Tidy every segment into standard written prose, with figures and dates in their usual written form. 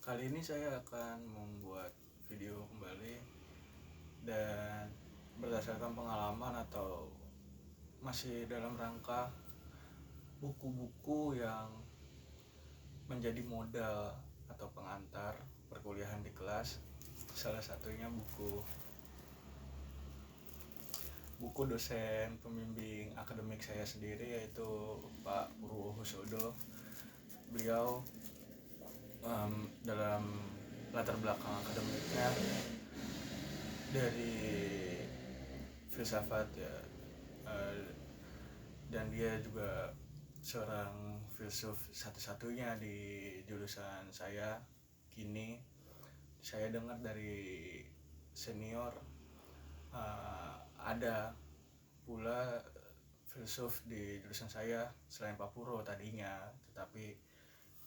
Kali ini saya akan membuat video kembali dan berdasarkan pengalaman atau masih dalam rangka buku-buku yang menjadi modal atau pengantar perkuliahan di kelas. Salah satunya buku dosen pembimbing akademik saya sendiri, yaitu Pak Purwohusodo. Beliau dalam latar belakang akademiknya dari filsafat ya, dan dia juga seorang filsuf satu-satunya di jurusan saya. Kini saya dengar dari senior, ada pula filsuf di jurusan saya selain Pak Puro tadinya, tetapi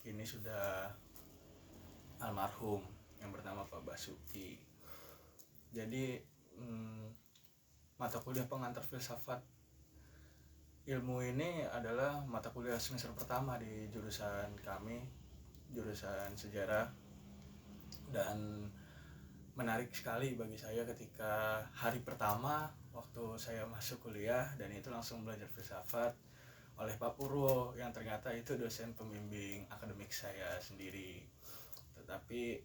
kini sudah almarhum, yang bernama Pak Basuki. Jadi mata kuliah pengantar filsafat ilmu ini adalah mata kuliah semester pertama di jurusan kami, jurusan sejarah, dan menarik sekali bagi saya ketika hari pertama waktu saya masuk kuliah dan itu langsung belajar filsafat oleh Pak Purwo, yang ternyata itu dosen pembimbing akademik saya sendiri. Tetapi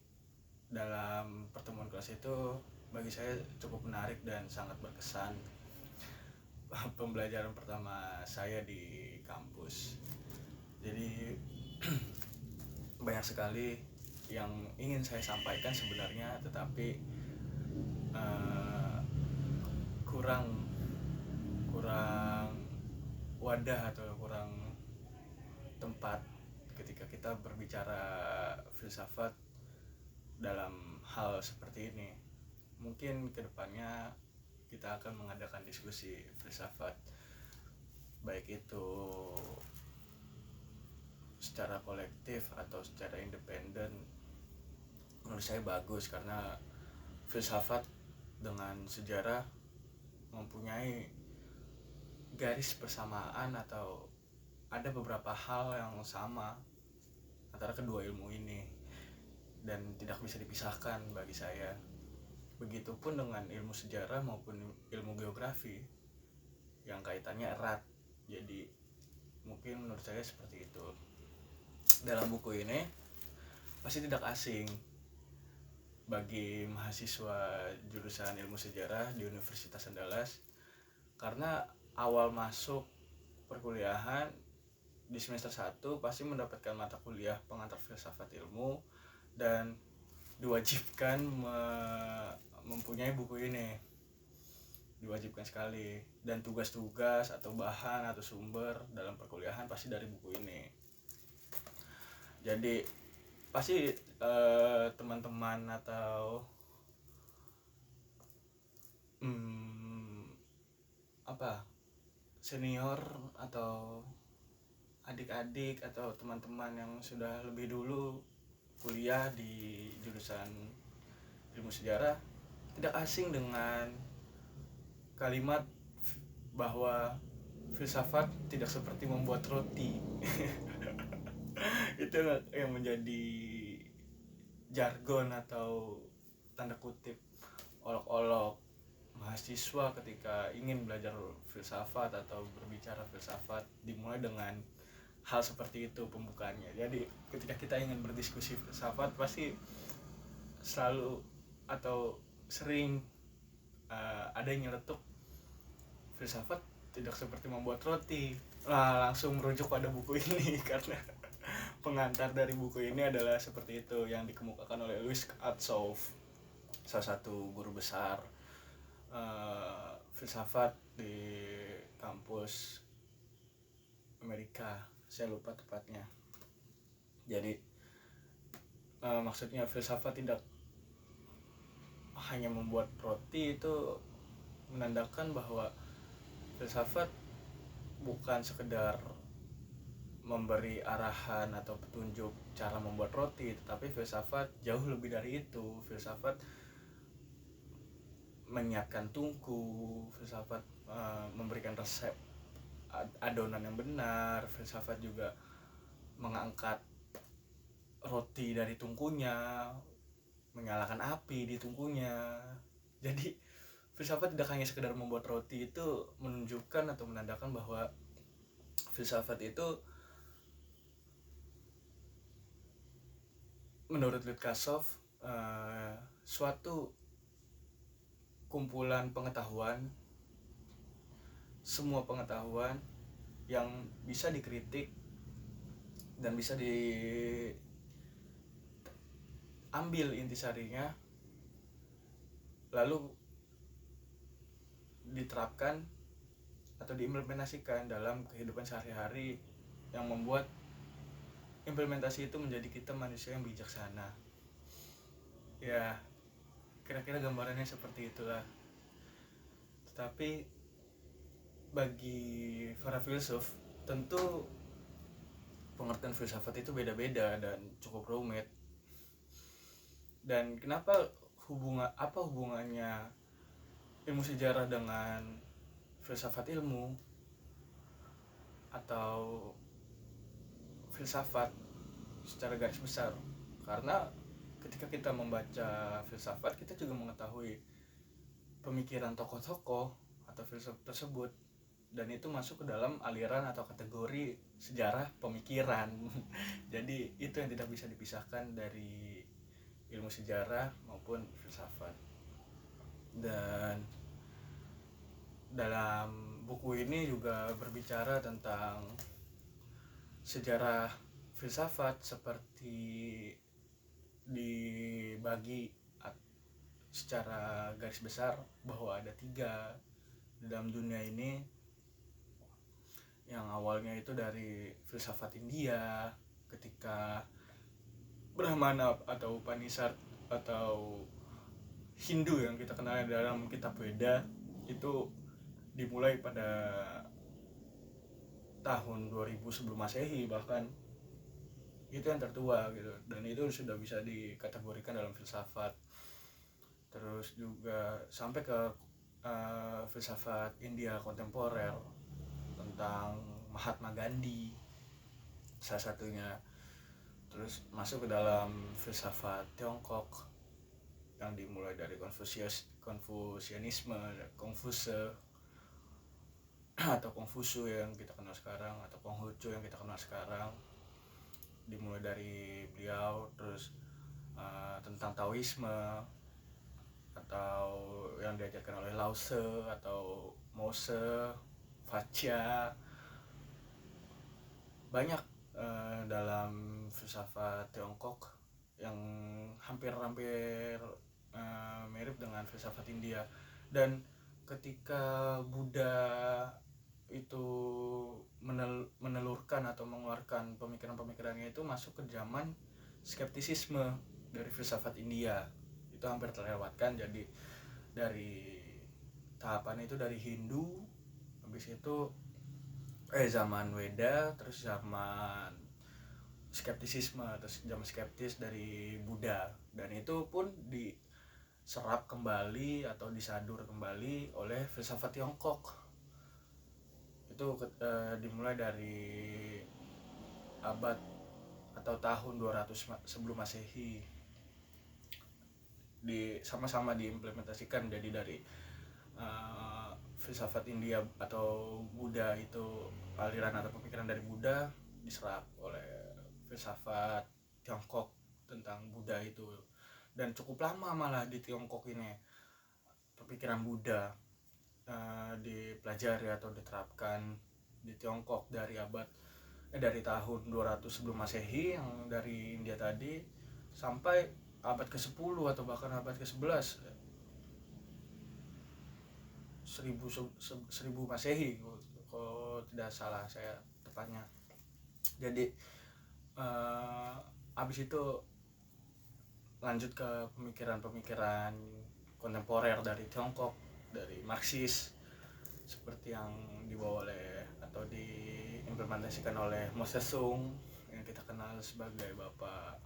dalam pertemuan kelas itu bagi saya cukup menarik dan sangat berkesan. Pembelajaran pertama saya di kampus. Jadi banyak sekali yang ingin saya sampaikan sebenarnya, tetapi kurang wadah atau kurang tempat ketika kita berbicara filsafat dalam hal seperti ini. Mungkin kedepannya kita akan mengadakan diskusi filsafat, baik itu secara kolektif atau secara independen. Menurut saya bagus karena filsafat dengan sejarah mempunyai garis persamaan atau ada beberapa hal yang sama antara kedua ilmu ini dan tidak bisa dipisahkan bagi saya. Begitupun dengan ilmu sejarah maupun ilmu geografi yang kaitannya erat. Jadi mungkin menurut saya seperti itu. Dalam buku ini pasti tidak asing bagi mahasiswa jurusan ilmu sejarah di Universitas Andalas, karena awal masuk perkuliahan di semester 1 pasti mendapatkan mata kuliah pengantar filsafat ilmu dan diwajibkan mempunyai buku ini, diwajibkan sekali. Dan tugas-tugas atau bahan atau sumber dalam perkuliahan pasti dari buku ini. Jadi pasti teman-teman atau senior atau adik-adik atau teman-teman yang sudah lebih dulu kuliah di jurusan ilmu sejarah tidak asing dengan kalimat bahwa filsafat tidak seperti membuat roti. Itu yang menjadi jargon atau tanda kutip olok-olok mahasiswa ketika ingin belajar filsafat atau berbicara filsafat. Dimulai dengan hal seperti itu pembukaannya. Jadi ketika kita ingin berdiskusi filsafat pasti selalu atau sering ada yang nyeletuk filsafat tidak seperti membuat roti. Langsung merujuk pada buku ini karena pengantar dari buku ini adalah seperti itu yang dikemukakan oleh Louis Althusser, salah satu guru besar filsafat di kampus Amerika, saya lupa tepatnya. Jadi maksudnya filsafat tidak hanya membuat roti, itu menandakan bahwa filsafat bukan sekedar memberi arahan atau petunjuk cara membuat roti, tetapi filsafat jauh lebih dari itu. Filsafat menyiapkan tungku, filsafat memberikan resep adonan yang benar, filsafat juga mengangkat roti dari tungkunya, menyalakan api di tungkunya. Jadi filsafat tidak hanya sekedar membuat roti, itu menunjukkan atau menandakan bahwa filsafat itu menurut Lutkasov suatu kumpulan pengetahuan, semua pengetahuan yang bisa dikritik dan bisa diambil intisarinya, lalu diterapkan atau diimplementasikan dalam kehidupan sehari-hari, yang membuat implementasi itu menjadi kita manusia yang bijaksana. Ya, kira-kira gambarannya seperti itulah. Tetapi bagi para filsuf, tentu pengertian filsafat itu beda-beda dan cukup rumit. Dan kenapa apa hubungannya ilmu sejarah dengan filsafat ilmu atau filsafat secara garis besar? Karena ketika kita membaca filsafat, kita juga mengetahui pemikiran tokoh-tokoh atau filsuf tersebut, dan itu masuk ke dalam aliran atau kategori sejarah pemikiran. Jadi itu yang tidak bisa dipisahkan dari ilmu sejarah maupun filsafat. Dan dalam buku ini juga berbicara tentang sejarah filsafat, seperti dibagi secara garis besar bahwa ada 3 dalam dunia ini. Yang awalnya itu dari filsafat India, ketika Brahmana atau Upanishad atau Hindu yang kita kenal dalam kitab Weda itu dimulai pada tahun 2000 sebelum Masehi, bahkan itu yang tertua gitu, dan itu sudah bisa dikategorikan dalam filsafat. Terus juga sampai ke filsafat India kontemporer tentang Mahatma Gandhi salah satunya. Terus masuk ke dalam filsafat Tiongkok yang dimulai dari Konfusianisme, Kongfuce atau Kongfusu yang kita kenal sekarang, atau Konghucu yang kita kenal sekarang, dimulai dari beliau. Terus tentang Taoisme atau yang diajarkan oleh Lao Tse atau Mose, Facia. Banyak dalam filsafat Tiongkok yang hampir mirip dengan filsafat India. Dan ketika Buddha itu menelurkan atau mengeluarkan pemikiran-pemikirannya, itu masuk ke zaman skeptisisme dari filsafat India. Itu hampir terlewatkan. Jadi dari tahapan itu dari Hindu, habis itu zaman Weda, terus zaman skeptisisme, terus zaman skeptis dari Buddha. Dan itu pun diserap kembali atau disadur kembali oleh filsafat Tiongkok. Itu dimulai dari abad atau tahun 200 sebelum Masehi, sama-sama diimplementasikan. Jadi dari filsafat India atau Buddha, itu aliran atau pemikiran dari Buddha diserap oleh filsafat Tiongkok tentang Buddha itu. Dan cukup lama malah di Tiongkok ini pemikiran Buddha dipelajari atau diterapkan di Tiongkok dari tahun 200 sebelum Masehi yang dari India tadi, sampai abad ke-10 atau bahkan abad ke-11, 1000 Masehi kalau tidak salah saya tepatnya. Jadi abis itu lanjut ke pemikiran-pemikiran kontemporer dari Tiongkok, dari Marxis, seperti yang dibawa oleh atau diimplementasikan oleh Mao Zedong yang kita kenal sebagai Bapak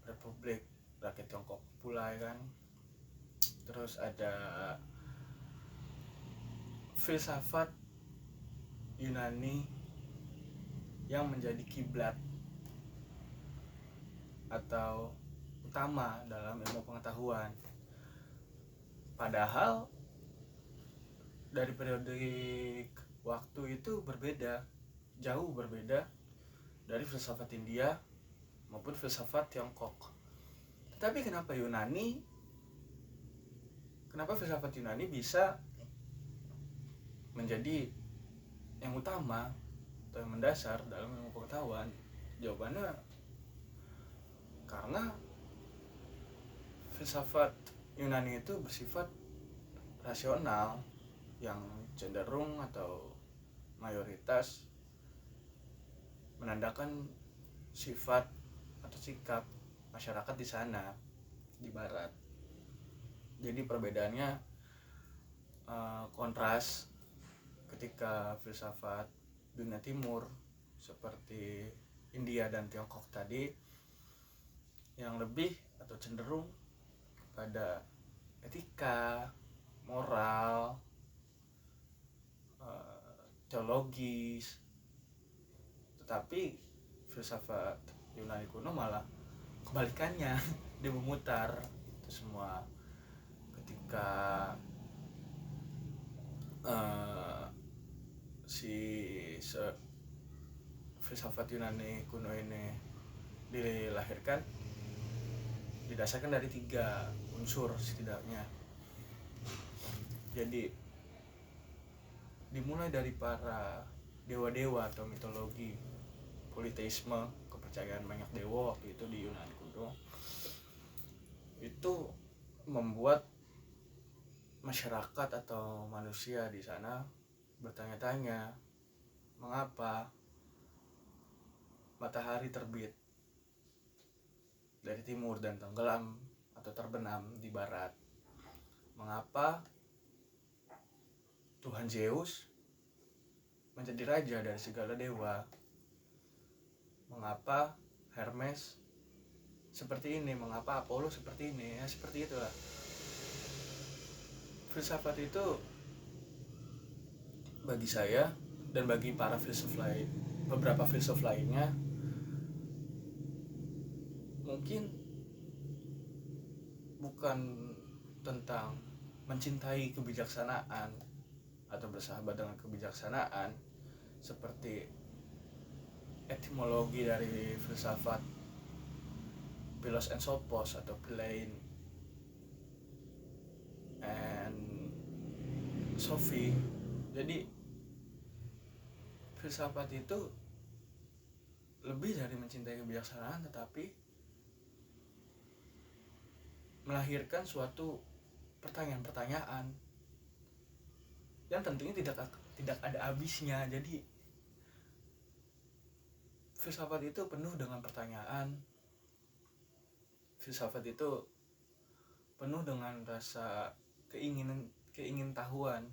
Republik Rakyat Tiongkok pula, kan. Terus ada filsafat Yunani yang menjadi kiblat atau utama dalam ilmu pengetahuan. Padahal dari periode waktu itu berbeda, jauh berbeda dari filsafat India maupun filsafat Tiongkok. Tetapi kenapa filsafat Yunani bisa menjadi yang utama atau yang mendasar dalam ilmu pengetahuan? Jawabannya karena filsafat Yunani itu bersifat rasional, yang cenderung atau mayoritas menandakan sifat atau sikap masyarakat di sana, di barat. Jadi perbedaannya kontras ketika filsafat dunia timur seperti India dan Tiongkok tadi yang lebih atau cenderung pada etika, moral, teologis. Tetapi filsafat Yunani kuno malah kebalikannya, dia memutar itu semua ketika filsafat Yunani kuno ini dilahirkan, didasarkan dari 3 unsur setidaknya. Jadi dimulai dari para dewa-dewa atau mitologi, politeisme, kepercayaan banyak dewa waktu itu di Yunani kuno, itu membuat masyarakat atau manusia di sana bertanya-tanya mengapa matahari terbit dari timur dan tenggelam atau terbenam di barat. Mengapa Tuhan Zeus menjadi raja dari segala dewa? Mengapa Hermes seperti ini? Mengapa Apollo seperti ini? Ya seperti itulah. Filsafat itu bagi saya dan bagi para filsuf lain, beberapa filsuf lainnya, mungkin bukan tentang mencintai kebijaksanaan atau bersahabat dengan kebijaksanaan seperti etimologi dari filsafat Philos and Sophos atau Plain and Sophie. Jadi filsafat itu lebih dari mencintai kebijaksanaan, tetapi melahirkan suatu pertanyaan-pertanyaan yang tentunya tidak ada habisnya. Jadi filsafat itu penuh dengan pertanyaan. Filsafat itu penuh dengan rasa keingin tahuan.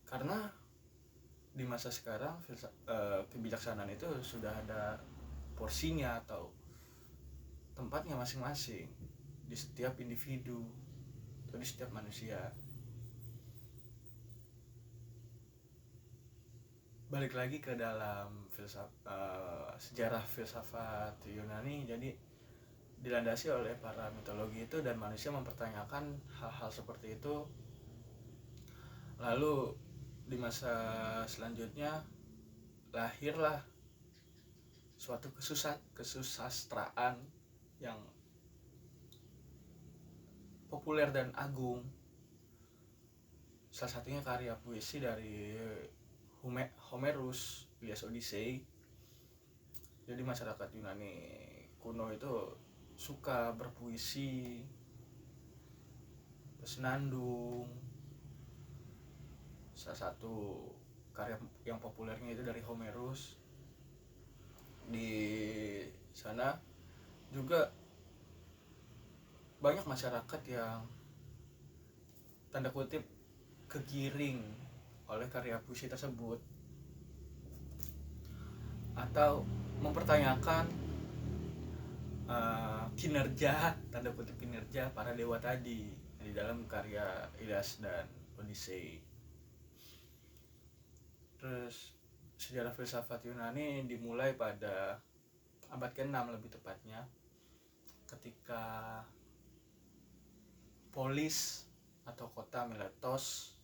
Karena di masa sekarang kebijaksanaan itu sudah ada porsinya atau tempatnya masing-masing di setiap individu atau di setiap manusia. Balik lagi ke dalam sejarah filsafat Yunani, jadi dilandasi oleh para mitologi itu dan manusia mempertanyakan hal-hal seperti itu. Lalu di masa selanjutnya lahirlah suatu kesusastraan yang populer dan agung. Salah satunya karya puisi dari Homerus, Ilias Odyssey. Jadi masyarakat Yunani kuno itu suka berpuisi, bersenandung. Salah satu karya yang populernya itu dari Homerus. Di sana juga banyak masyarakat yang tanda kutip kegiring oleh karya puisi tersebut atau mempertanyakan kinerja, tanda kutip kinerja para dewa tadi di dalam karya Ilias dan Odyssey. Terus sejarah filsafat Yunani dimulai pada abad ke-6 lebih tepatnya, ketika polis atau kota Miletos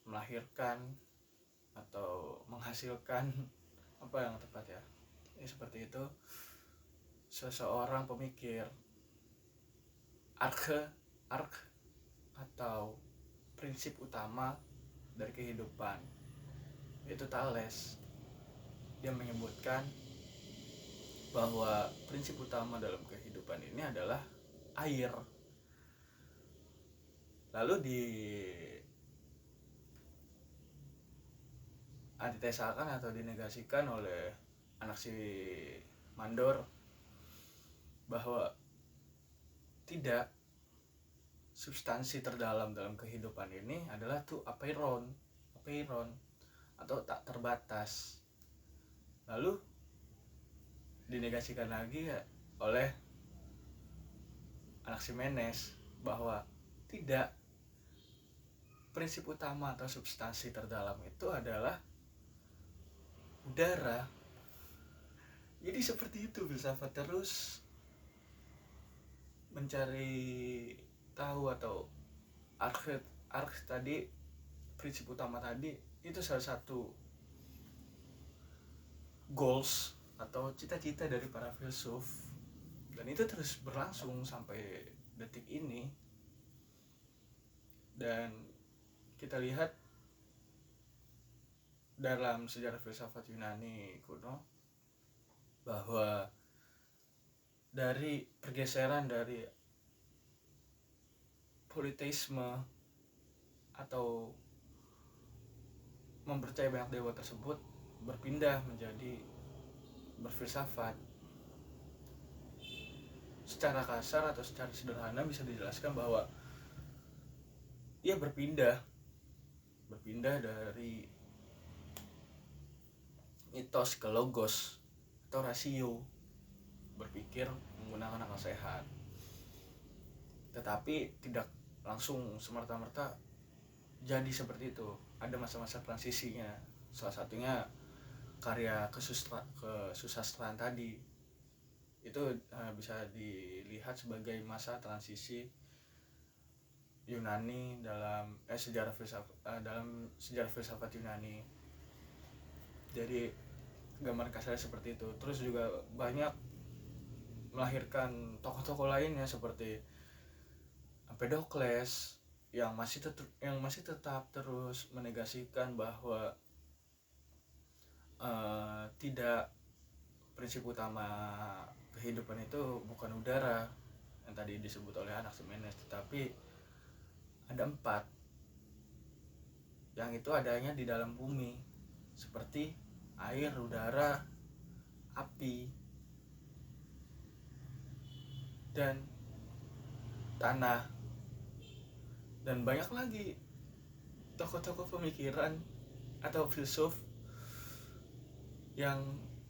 melahirkan atau menghasilkan apa yang tepat ya, seperti itu, seseorang pemikir arke atau prinsip utama dari kehidupan, yaitu Thales. Dia menyebutkan bahwa prinsip utama dalam kehidupan ini adalah air. Lalu di antitesakan atau dinegasikan oleh anak si Mandor bahwa tidak, substansi terdalam dalam kehidupan ini adalah tuh apeiron atau tak terbatas. Lalu dinegasikan lagi oleh Anaximenes bahwa tidak, prinsip utama atau substansi terdalam itu adalah udara. Jadi seperti itu filsafat terus mencari tahu atau arch tadi, prinsip utama tadi, itu salah satu goals atau cita-cita dari para filsuf, dan itu terus berlangsung sampai detik ini. Dan kita lihat dalam sejarah filsafat Yunani kuno bahwa dari pergeseran dari politeisme atau mempercayai banyak dewa tersebut berpindah menjadi berfilsafat. Secara kasar atau secara sederhana bisa dijelaskan bahwa ia berpindah dari mitos ke logos atau rasio, berpikir menggunakan akal sehat. Tetapi tidak langsung semerta-merta jadi seperti itu. Ada masa-masa transisinya. Salah satunya karya kesusastraan tadi. Itu bisa dilihat sebagai masa transisi Yunani dalam dalam sejarah filsafat Yunani. Jadi gambar kasarnya seperti itu. Terus juga banyak melahirkan tokoh-tokoh lainnya seperti Empedokles yang masih tetap terus menegasikan bahwa tidak, prinsip utama kehidupan itu bukan udara yang tadi disebut oleh Anaximenes, tetapi ada 4 yang itu adanya di dalam bumi, seperti air, udara, api, dan tanah. Dan banyak lagi tokoh-tokoh pemikiran atau filsuf yang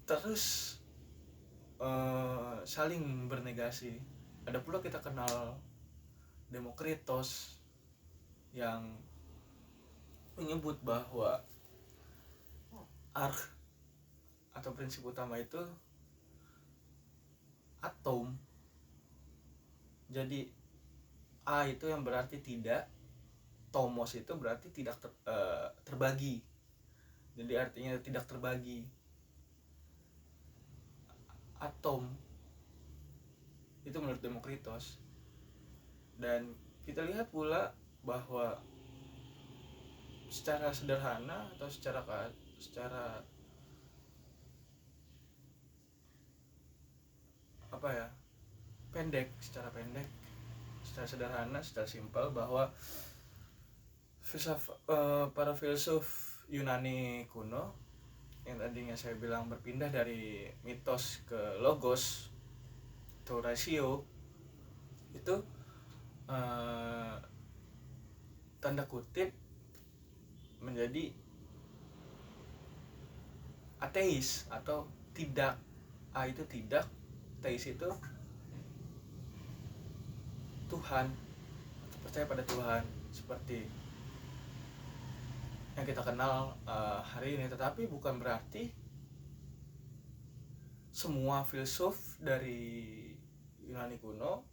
terus saling bernegasi. Ada pula kita kenal Demokritos yang menyebut bahwa arch atau prinsip utama itu atom. Jadi A itu yang berarti tidak, tomos itu berarti tidak terbagi. Jadi artinya tidak terbagi. Atom itu menurut Demokritos. Dan kita lihat pula bahwa secara sederhana atau secara apa ya, secara pendek, secara sederhana, secara simpel, bahwa para filsuf Yunani kuno yang tadinya saya bilang berpindah dari mitos ke logos atau rasio, itu tanda kutip menjadi ateis atau tidak. A itu tidak, teis itu Tuhan, percaya pada Tuhan seperti yang kita kenal hari ini. Tetapi bukan berarti semua filsuf dari Yunani kuno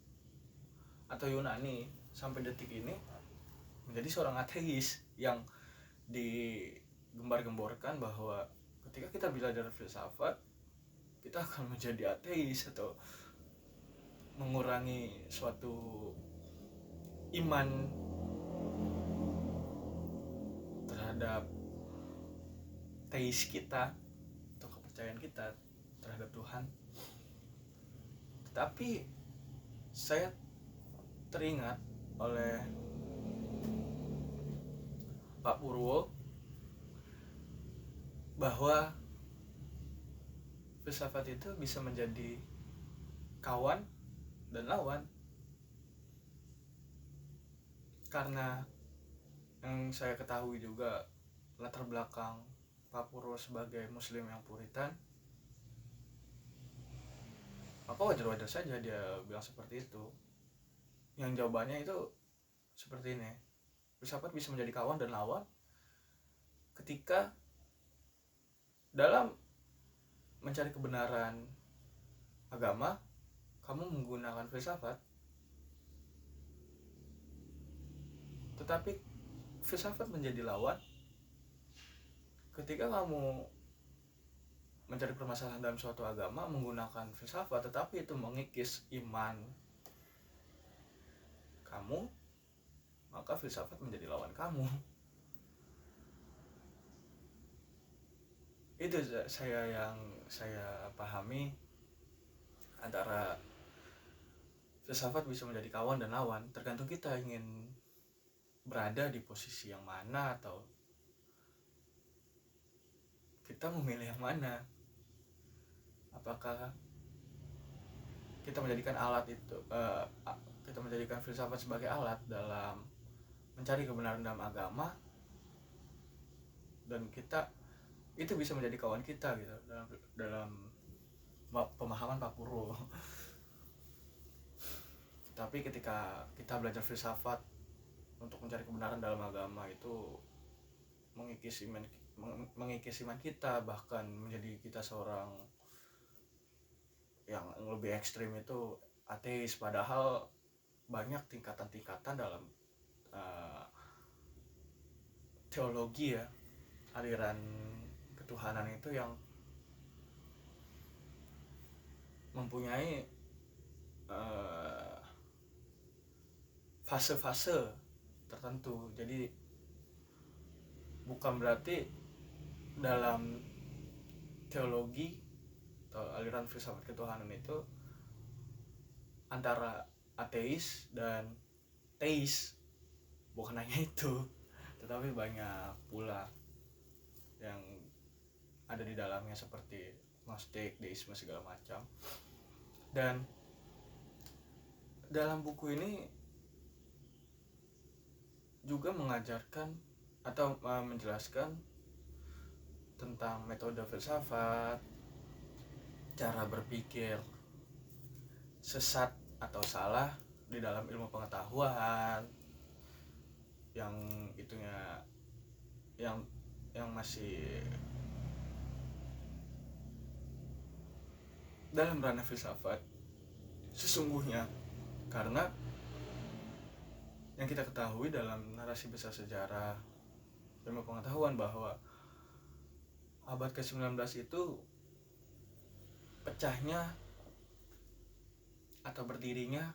atau Yunani sampai detik ini menjadi seorang ateis, yang digembar-gemborkan bahwa ketika kita belajar filsafat kita akan menjadi ateis atau mengurangi suatu iman terhadap teis kita atau kepercayaan kita terhadap Tuhan. Tetapi saya teringat oleh Pak Purwo bahwa filsafat itu bisa menjadi kawan dan lawan. Karena yang saya ketahui juga latar belakang Pak Purwo sebagai muslim yang puritan, maka wajar-wajar saja dia bilang seperti itu. Yang jawabannya itu seperti ini: filsafat bisa menjadi kawan dan lawan ketika dalam mencari kebenaran agama kamu menggunakan filsafat, tetapi filsafat menjadi lawan ketika kamu mencari permasalahan dalam suatu agama menggunakan filsafat, tetapi itu mengikis iman kamu, maka filsafat menjadi lawan kamu. Itu yang saya pahami antara filsafat bisa menjadi kawan dan lawan, tergantung kita ingin berada di posisi yang mana atau kita memilih yang mana. Apakah kita menjadikan kita menjadikan filsafat sebagai alat dalam mencari kebenaran dalam agama, dan kita itu bisa menjadi kawan kita gitu dalam pemahaman Pak Purwo. Tapi ketika kita belajar filsafat untuk mencari kebenaran dalam agama, itu mengikis iman kita, bahkan menjadi kita seorang yang lebih ekstrim itu ateis, padahal banyak tingkatan-tingkatan dalam teologi ya, aliran ketuhanan itu yang mempunyai fase-fase tertentu. Jadi bukan berarti dalam teologi atau aliran filsafat ketuhanan itu antara ateis dan teis, bukan hanya itu, tetapi banyak pula yang ada di dalamnya seperti gnostik, deisme, segala macam. Dan dalam buku ini juga mengajarkan atau menjelaskan tentang metode filsafat, cara berpikir sesat atau salah di dalam ilmu pengetahuan, yang itunya yang masih dalam ranah filsafat sesungguhnya. Karena yang kita ketahui dalam narasi besar sejarah ilmu pengetahuan bahwa abad ke-19 itu pecahnya atau berdirinya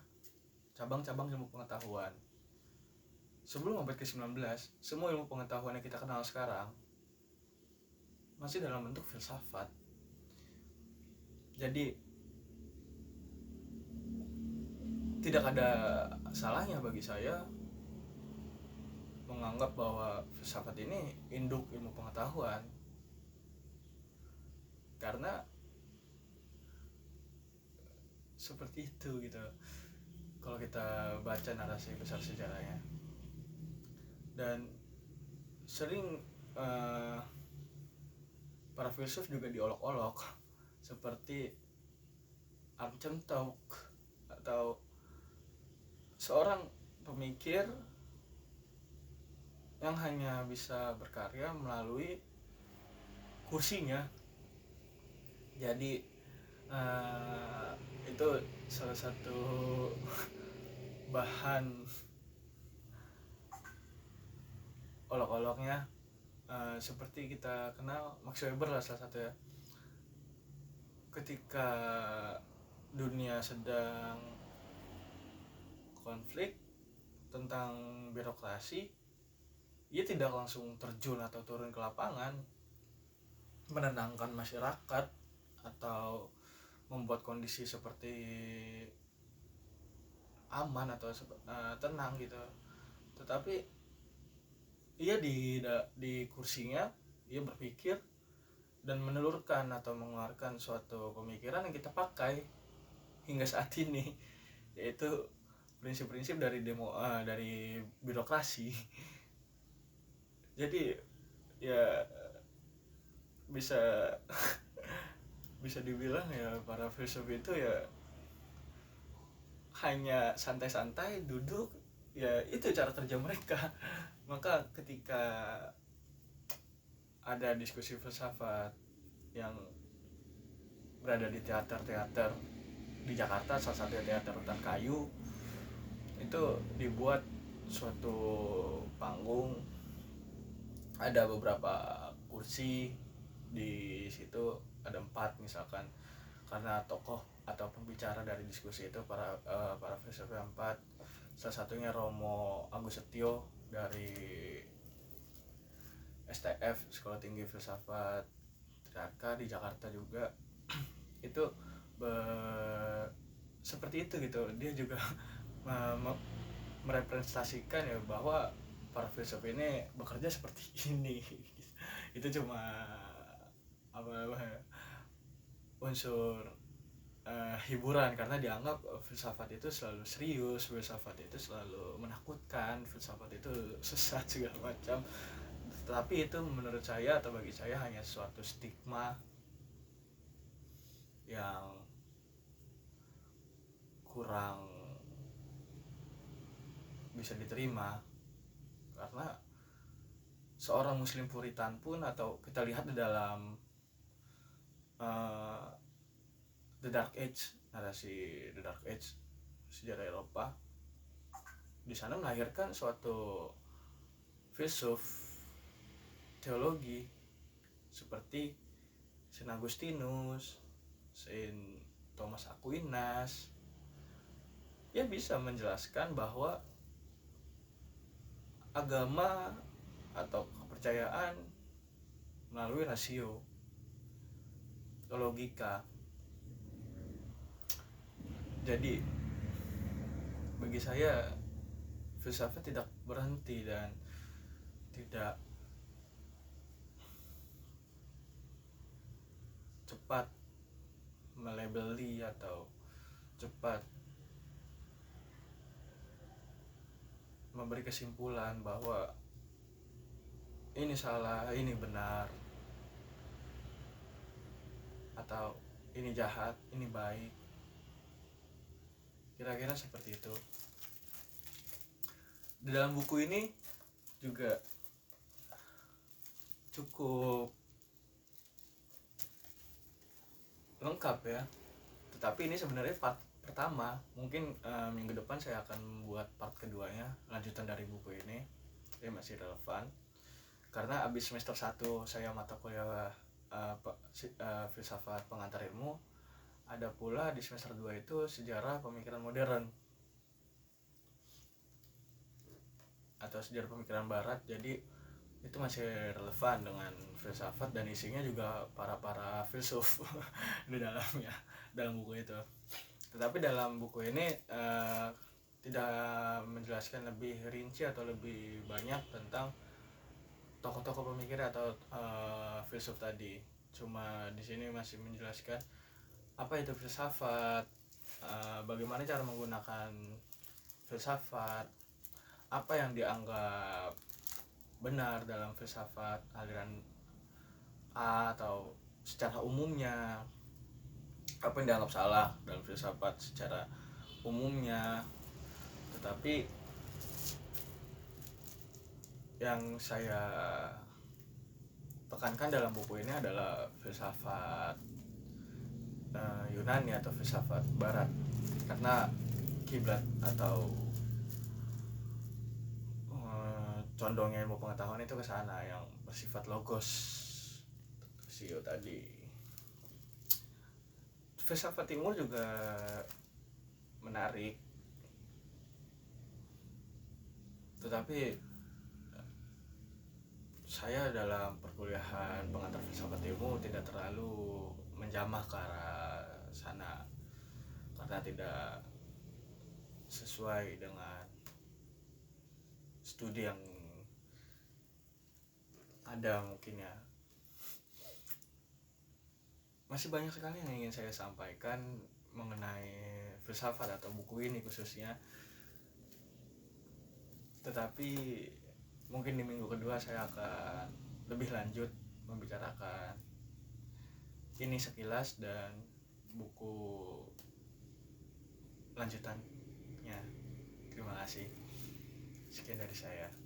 cabang-cabang ilmu pengetahuan. Sebelum abad ke-19, semua ilmu pengetahuan yang kita kenal sekarang masih dalam bentuk filsafat. Jadi tidak ada salahnya bagi saya menganggap bahwa filsafat ini induk ilmu pengetahuan, karena seperti itu gitu kalau kita baca narasi besar sejarahnya. Dan sering para filsuf juga diolok-olok, seperti Archem Tauk, atau seorang pemikir yang hanya bisa berkarya melalui kursinya. Jadi Itu salah satu bahan olok-oloknya. Seperti kita kenal Max Weber lah salah satu ya. Ketika dunia sedang konflik tentang birokrasi, ia tidak langsung terjun atau turun ke lapangan menenangkan masyarakat atau membuat kondisi seperti aman atau tenang gitu. Tetapi ia di kursinya ia berpikir dan menelurkan atau mengeluarkan suatu pemikiran yang kita pakai hingga saat ini, yaitu prinsip-prinsip dari birokrasi. Jadi ya bisa bisa dibilang ya para filsuf itu ya hanya santai-santai duduk, ya itu cara kerja mereka. Maka ketika ada diskusi filsafat yang berada di teater-teater di Jakarta, salah satu teater Hutan Kayu, itu dibuat suatu panggung, ada beberapa kursi, di situ ada 4 misalkan, karena tokoh atau pembicara dari diskusi itu para filsuf yang 4. Salah satunya Romo Agus Setio dari STF, Sekolah Tinggi Filsafat Trisakti di Jakarta juga. Itu seperti itu gitu. Dia juga merepresentasikan ya bahwa para filsuf ini bekerja seperti ini. Itu cuma unsur hiburan, karena dianggap filsafat itu selalu serius, filsafat itu selalu menakutkan, filsafat itu sesat segala macam. Tapi itu menurut saya atau bagi saya hanya suatu stigma yang kurang bisa diterima, karena seorang muslim puritan pun, atau kita lihat di dalam The Dark Age, narasi The Dark Age, sejarah Eropa, di sana melahirkan suatu filsuf teologi seperti Saint Agustinus, Saint Thomas Aquinas. Ia bisa menjelaskan bahwa agama atau kepercayaan melalui rasio, logika. Jadi bagi saya filsafat tidak berhenti dan tidak cepat melabeli atau cepat memberi kesimpulan bahwa ini salah, ini benar, atau ini jahat, ini baik. Kira-kira seperti itu. Di dalam buku ini juga cukup lengkap ya. Tetapi ini sebenarnya part pertama. Mungkin minggu depan saya akan membuat part keduanya, lanjutan dari buku ini. Ini masih relevan. Karena abis semester 1 saya mata kuliah filsafat pengantar ilmu. Ada pula di semester 2 itu sejarah pemikiran modern atau sejarah pemikiran barat. Jadi itu masih relevan dengan filsafat dan isinya juga para filsuf di dalamnya, dalam buku itu. Tetapi dalam buku ini tidak menjelaskan lebih rinci atau lebih banyak tentang tokoh-tokoh pemikir atau filsuf tadi. Cuma di sini masih menjelaskan apa itu filsafat, bagaimana cara menggunakan filsafat, apa yang dianggap benar dalam filsafat aliran A atau secara umumnya, apa yang dianggap salah dalam filsafat secara umumnya. Tetapi yang saya tekankan dalam buku ini adalah filsafat Yunani atau filsafat Barat, karena kiblat atau condongnya ilmu pengetahuan itu ke sana yang bersifat logos. Sio tadi. Filsafat Timur juga menarik, tetapi saya dalam perkuliahan pengantar filsafat ilmu tidak terlalu menjamah ke arah sana karena tidak sesuai dengan studi yang ada mungkin ya. Masih banyak sekali yang ingin saya sampaikan mengenai filsafat atau buku ini khususnya, tetapi mungkin di minggu kedua saya akan lebih lanjut membicarakan ini sekilas dan buku lanjutannya. Terima kasih. Sekian dari saya.